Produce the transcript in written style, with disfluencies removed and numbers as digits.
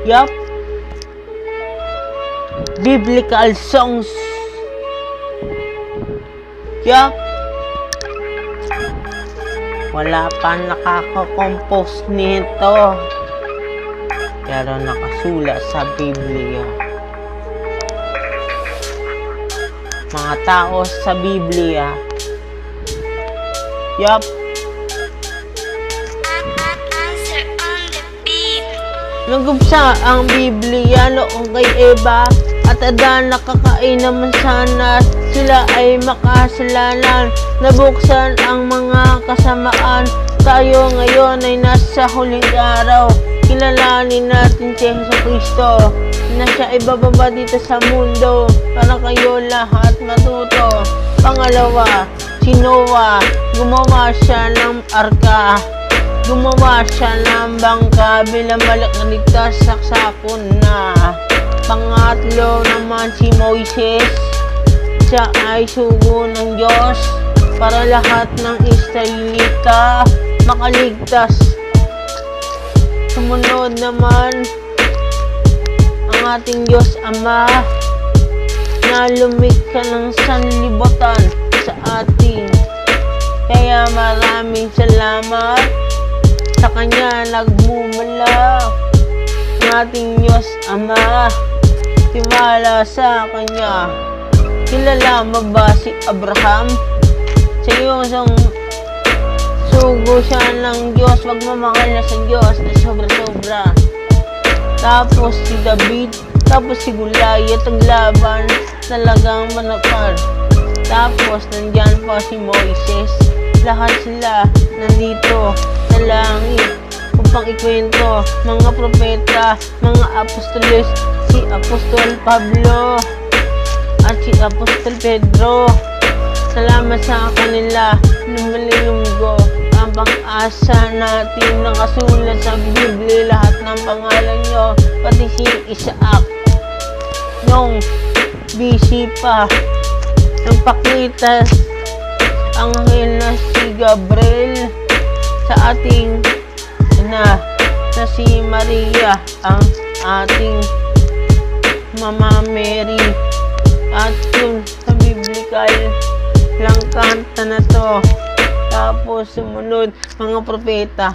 Yup. Biblical songs. Yup. Wala pa nakaka-compose nito. Pero nakasulat sa Biblia. Mga tao sa Biblia. Yup. Nagumsa ang Biblia noong kay Eva at Adan, nakakain naman sana sila ay makasalanan. Nabuksan ang mga kasamaan. Tayo ngayon ay nasa huling araw. Kilalanin natin si Jesucristo na siya ay bababa dito sa mundo para kayo lahat matuto. Pangalawa, si Noah, gumawa siya ng arka. Gumawa siya ng bangka bilang balik na ligtas saksakon na. Pangatlo naman si Moises, siya ay sugo ng Diyos para lahat ng Israelita makaligtas. Sumunod naman ang ating Diyos Ama na lumikha ng sanlibutan sa atin. Kaya maraming salamat sa Kanya nagmumula ang ating Diyos Ama. Tiwala sa Kanya. Kilala mo ba si Abraham? Seryosong sugo siya ng Diyos, magmamahal na sa Diyos na sobra-sobra. Tapos si David, tapos si Goliath ang laban, talagang manakal. Tapos nandyan pa si Moises. Lahat sila nandito sa langit upang ikwento. Mga propeta, mga apostoles, si Apostol Pablo at si Apostol Pedro. Salamat sa kanila na malilunggo ang pang-asa natin nakasulat sa Biblia. Lahat ng pangalan nyo, pati si Isaac nung busy pa nang pakita ang anghel na si Gabriel sa ating ina na si Maria, ang ating Mama Mary. At yun sa biblical lang kanta na to. Tapos sumunod mga propeta.